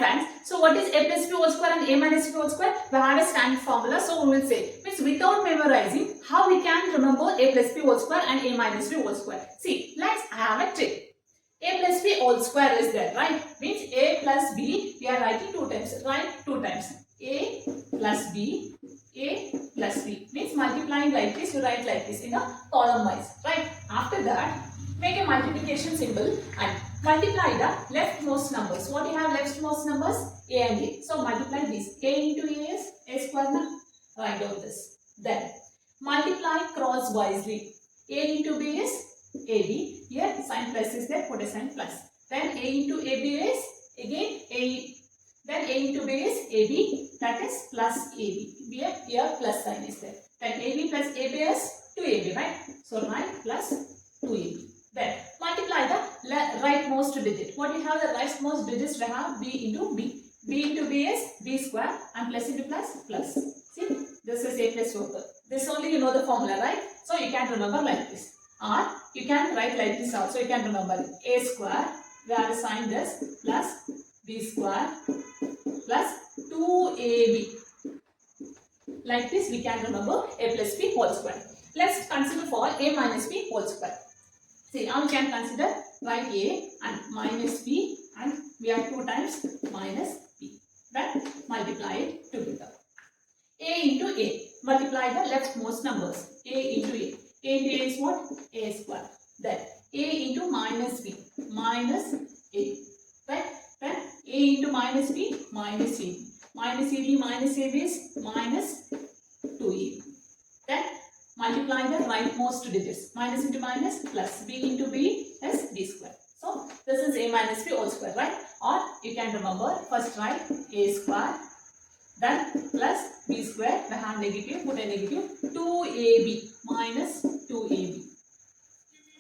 friends, so what is a plus b whole square and a minus b whole square? We have a standard formula, so we will say, means without memorizing, how we can remember a plus b whole square and a minus b whole square? See, let's have a trick. A plus b whole square is there, right? Means a plus b, we are writing two times, right? Two times. A plus b, a plus b. Means multiplying like this, you write like this in a column wise, right? After that, make a multiplication symbol and multiply the leftmost numbers. What do you have leftmost numbers? A and a. So multiply this. A into a is a square now. Write down this. Then multiply crosswisely. A into b is AB. Here sign plus is there, put a sign plus. Then A into AB is again A. Then A into B is AB, that is plus AB. Here plus sign is there. Then AB plus AB is 2AB, right? So write plus 2AB. Then multiply the rightmost digit. What do you have the rightmost digits? We have B into B. B into B is B square and plus into plus plus. See, this is A plus B. This only you know the formula, right? So you can remember like this. Or you can write like this also. You can remember a square, we have assigned this, plus b square plus 2ab. Like this we can remember a plus b whole square. Let's consider for a minus b whole square. See, now we can consider write a and minus b, and we have 2 times minus b. Then multiply it together. A into a. Multiply the leftmost numbers. A into a. A into a is what? A square. Then a into minus b. Minus a. Right? Then a into minus b. Minus ab. Minus ab minus ab is minus 2ab. Then multiply the rightmost digits. Minus into minus plus. B into b is b square. So this is a minus b whole square, right? Or you can remember, first write a square. Then plus b square, we have negative, put a negative, 2ab minus 2ab.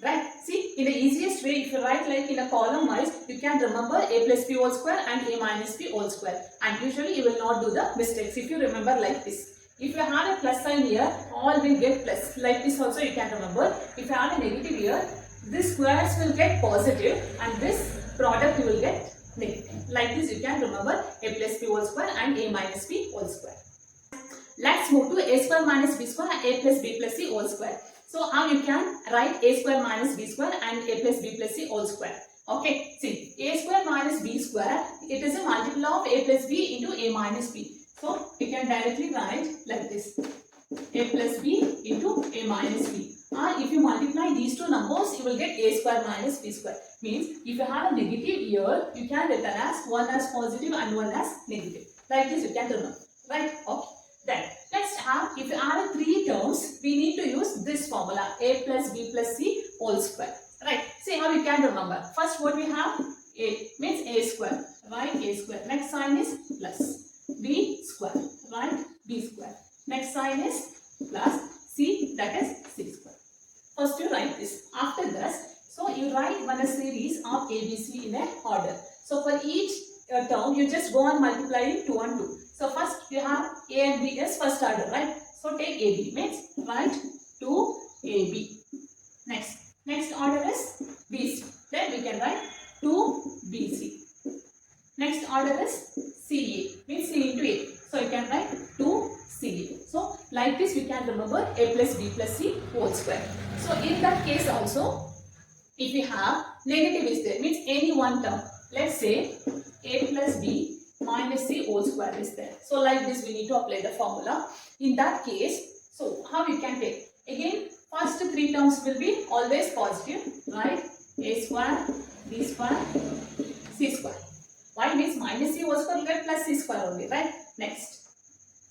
Right? See, in the easiest way, if you write like in a column wise, you can remember a plus b whole square and a minus b whole square. And usually you will not do the mistakes if you remember like this. If you have a plus sign here, all will get plus. Like this also you can remember. If you have a negative here, these squares will get positive and this product you will get negative. Like this you can remember a plus b whole square and a minus b whole square. Let's move to a square minus b square and a plus b plus c whole square. So now you can write a square minus b square and a plus b plus c whole square. Okay, see, a square minus b square, it is a multiple of a plus b into a minus b. So you can directly write like this, a plus b into a minus b. Or if you multiply these two numbers, you will get a square minus b square. Means if you have a negative here, you can write as one as positive and one as negative. Like this you can remember. Right? Okay. Then let's have, if you have 3 terms, we need to use this formula, a plus b plus c whole square. Right? See how you can remember. First what we have, a means a square. Right? A square. Next sign is plus. B square. Right? B square. Next sign is plus c, that is c square. First you write this. After this, so you write one series of ABC in a order. So for each term, you just go on multiplying 2 and 2. So first you have A and B as first order, right? So take AB, means write 2AB. Next order is BC. Then we can write 2BC. Next order is CA, means C into A. So you can write 2CA. So like this we can remember A plus B plus C whole square. So in that case also, if we have negative is there, means any one term. Let's say A plus B minus C whole square is there. So like this we need to apply the formula. In that case, so how you can take? Again, first 3 terms will be always positive, right? A square, B square, C square. Why? Means minus C whole square will get plus C square only, right? Next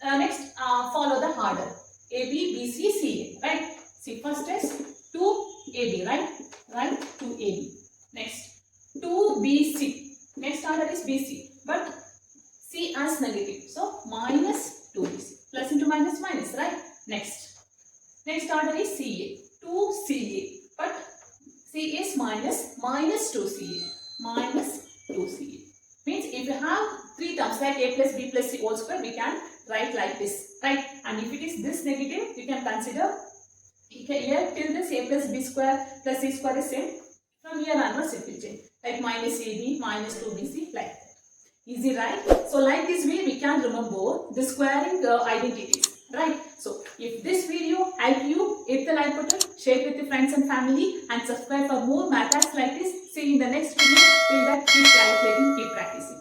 follow the order. AB, BC, CA, right? See, first is 2AB, right? Right? 2AB. Next, 2BC. Next order is BC. But C as negative. So, minus 2BC. Plus into minus, minus, right? Next order is CA. 2CA. But C is minus 2CA. Minus 2CA. Means if you have 3 terms like A plus B plus C whole square, we can write like this, right? And if it is this negative, you can consider here till this A plus B square plus C square is same. From here onwards it will change. Like minus AB, minus 2BC, like that. Is Easy, right? So like this way we can remember the squaring identities, right? So if this video helped you, hit the like button, share it with your friends and family, and subscribe for more maths like this. See you in the next video. Till that, keep calculating, keep practicing.